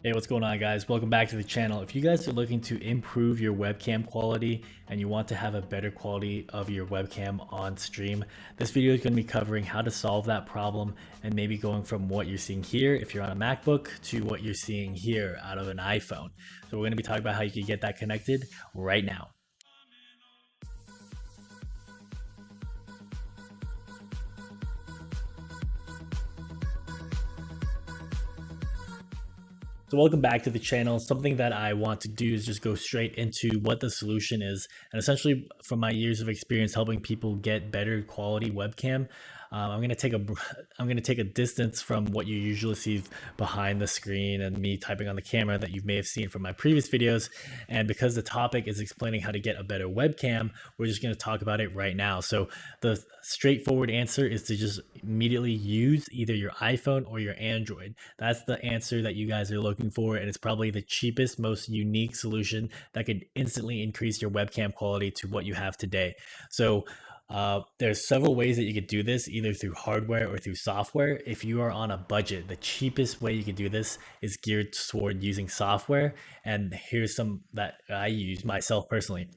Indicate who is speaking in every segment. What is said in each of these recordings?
Speaker 1: Hey, what's going on, guys? Welcome back to the channel. If you guys are looking to improve your webcam quality and you want to have a better quality of your webcam on stream, this video is going to be covering how to solve that problem and maybe going from what you're seeing here if you're on a MacBook to what you're seeing here out of an iPhone. So we're going to be talking about how you can get that connected right now. So welcome back to the channel. Something that I want to do is just go straight into what the solution is. And essentially, from my years of experience helping people get better quality webcam, I'm gonna take a distance from what you usually see behind the screen and me typing on the camera that you may have seen from my previous videos. And because the topic is explaining how to get a better webcam, we're just gonna talk about it right now. So the straightforward answer is to just immediately use either your iPhone or your Android. That's the answer that you guys are looking for, and it's probably the cheapest, most unique solution that could instantly increase your webcam quality to what you have today. So there's several ways that you could do this, either through hardware or through software. If you are on a budget, the cheapest way you could do this is geared toward using software. And here's some that I use myself personally.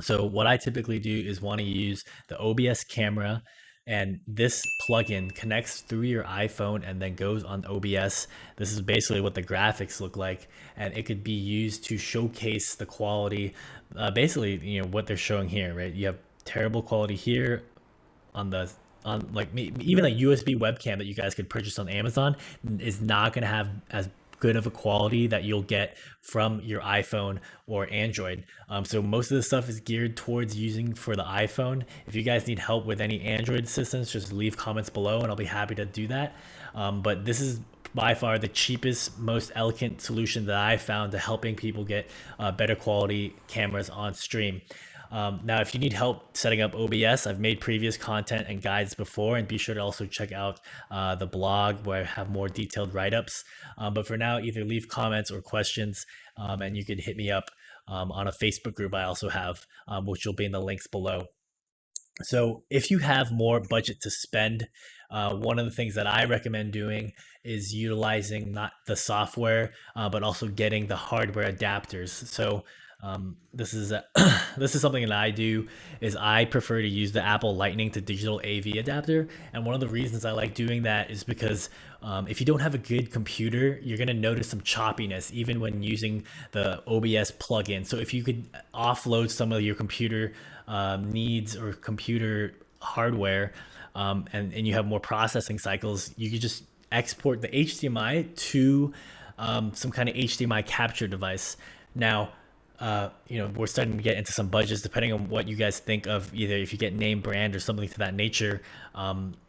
Speaker 1: So what I typically do is want to use the OBS camera, and this plugin connects through your iPhone and then goes on OBS. This is basically what the graphics look like, and it could be used to showcase the quality, basically, what they're showing here, right? You have terrible quality here on even a USB webcam that you guys could purchase on Amazon is not going to have as good of a quality that you'll get from your iPhone or Android. So most of the stuff is geared towards using for the iPhone. If you guys need help with any Android systems, just leave comments below and I'll be happy to do that. But this is by far the cheapest, most elegant solution that I found to helping people get better quality cameras on stream. Now, if you need help setting up OBS, I've made previous content and guides before, and be sure to also check out the blog where I have more detailed write-ups. But for now, either leave comments or questions, and you can hit me up on a Facebook group I also have, which will be in the links below. So if you have more budget to spend, one of the things that I recommend doing is utilizing not the software, but also getting the hardware adapters. So this is this is something that I do is I prefer to use the Apple Lightning to digital AV adapter, and one of the reasons I like doing that is because if you don't have a good computer, you're going to notice some choppiness even when using the OBS plugin. So if you could offload some of your computer needs or computer hardware, and you have more processing cycles, you could just export the HDMI to some kind of HDMI capture device. Now, we're starting to get into some budgets depending on what you guys think of, either if you get name brand or something to that nature.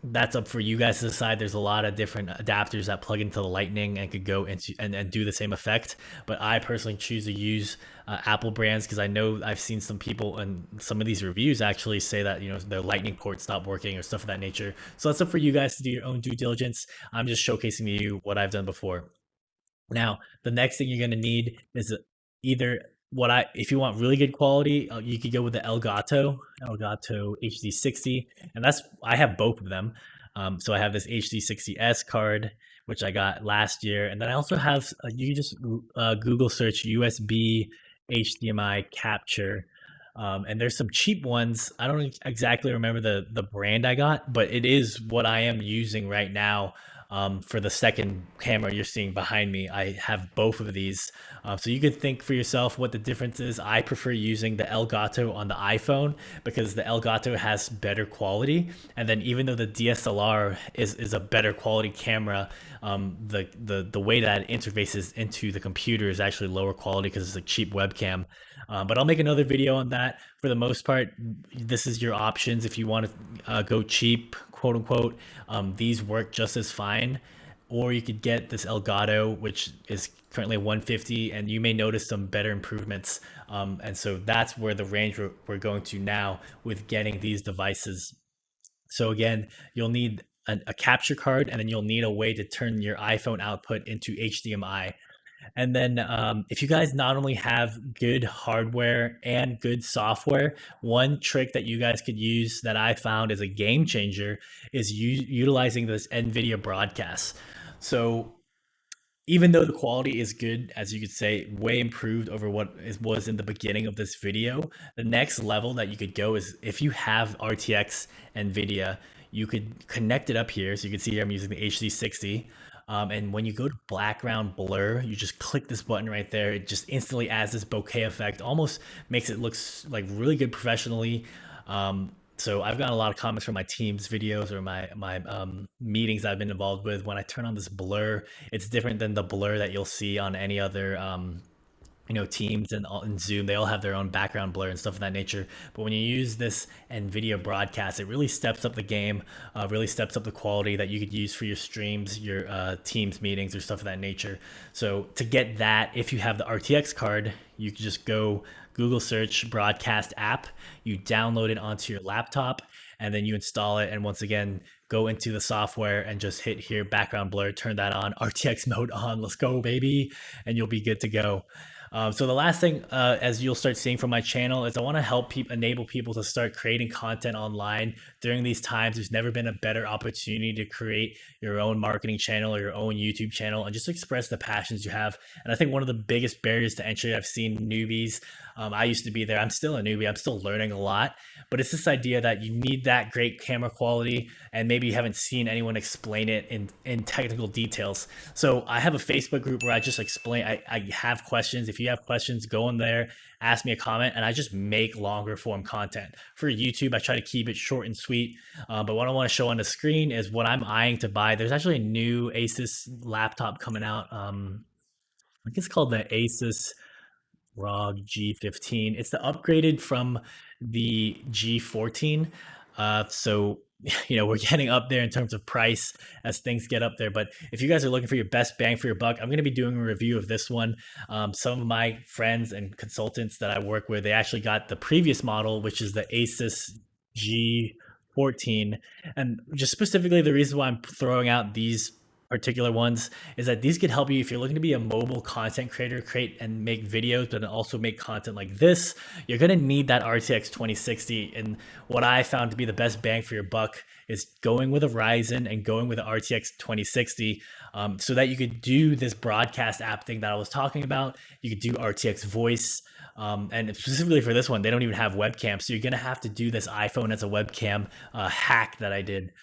Speaker 1: That's up for you guys to decide. There's a lot of different adapters that plug into the Lightning and could go into and do the same effect. But I personally choose to use Apple brands because I know I've seen some people and some of these reviews actually say that their Lightning port stopped working or stuff of that nature. So that's up for you guys to do your own due diligence. I'm just showcasing to you what I've done before. Now, the next thing you're going to need is either if you want really good quality, you could go with the Elgato HD60, and I have both of them. So I have this HD60S card, which I got last year, and then I also have you just Google search USB HDMI capture. And there's some cheap ones. I don't exactly remember the brand I got, but it is what I am using right now. For the second camera you're seeing behind me, I have both of these. So you could think for yourself what the difference is. I prefer using the Elgato on the iPhone because the Elgato has better quality. And then even though the DSLR is a better quality camera, the way that it interfaces into the computer is actually lower quality because it's a cheap webcam. But I'll make another video on that. For the most part, this is your options. If you want to go cheap, quote unquote, these work just as fine. Or you could get this Elgato, which is currently $150, and you may notice some better improvements. And so that's where the range we're going to now with getting these devices. So again, you'll need a capture card, and then you'll need a way to turn your iPhone output into HDMI. And then if you guys not only have good hardware and good software, one trick that you guys could use that I found is a game changer is utilizing this NVIDIA broadcast. So even though the quality is good, as you could say, way improved over what was in the beginning of this video, the next level that you could go is if you have RTX NVIDIA, you could connect it up here. So you can see here I'm using the HD60. And when you go to background blur, you just click this button right there. It just instantly adds this bokeh effect, almost makes it look like really good professionally. So I've gotten a lot of comments from my team's videos or my meetings I've been involved with. When I turn on this blur, it's different than the blur that you'll see on any other Teams and Zoom. They all have their own background blur and stuff of that nature. But when you use this NVIDIA broadcast, it really steps up the game, really steps up the quality that you could use for your streams, your Teams meetings, or stuff of that nature. So to get that, if you have the RTX card, you can just go Google search broadcast app, you download it onto your laptop, and then you install it. And once again, go into the software and just hit here, background blur, turn that on, RTX mode on, let's go, baby, and you'll be good to go. So the last thing, as you'll start seeing from my channel, is I want to help enable people to start creating content online during these times. There's never been a better opportunity to create your own marketing channel or your own YouTube channel and just express the passions you have. And I think one of the biggest barriers to entry I've seen newbies, I used to be there. I'm still a newbie. I'm still learning a lot, but it's this idea that you need that great camera quality and maybe you haven't seen anyone explain it in technical details. So I have a Facebook group where I just explain, I have questions. If you have questions, go in there, ask me a comment, and I just make longer form content. For YouTube, I try to keep it short and sweet. But what I want to show on the screen is what I'm eyeing to buy. There's actually a new Asus laptop coming out. I think it's called the Asus ROG G15. It's the upgraded from the G14. So we're getting up there in terms of price as things get up there. But if you guys are looking for your best bang for your buck, I'm going to be doing a review of this one. Some of my friends and consultants that I work with, they actually got the previous model, which is the Asus G14. And just specifically the reason why I'm throwing out these particular ones is that these could help you if you're looking to be a mobile content creator, create and make videos, but also make content like this. You're going to need that RTX 2060. And what I found to be the best bang for your buck is going with a Ryzen and going with an RTX 2060 so that you could do this broadcast app thing that I was talking about. You could do RTX voice. And specifically for this one, they don't even have webcam. So you're going to have to do this iPhone as a webcam hack that I did.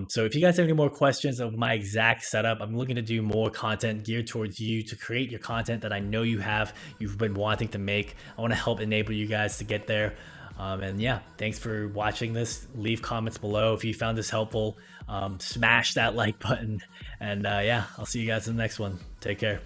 Speaker 1: So if you guys have any more questions of my exact setup, I'm looking to do more content geared towards you to create your content that I know you've been wanting to make. I want to help enable you guys to get there. And yeah, thanks for watching this. Leave comments below if you found this helpful. Smash that like button. And yeah, I'll see you guys in the next one. Take care.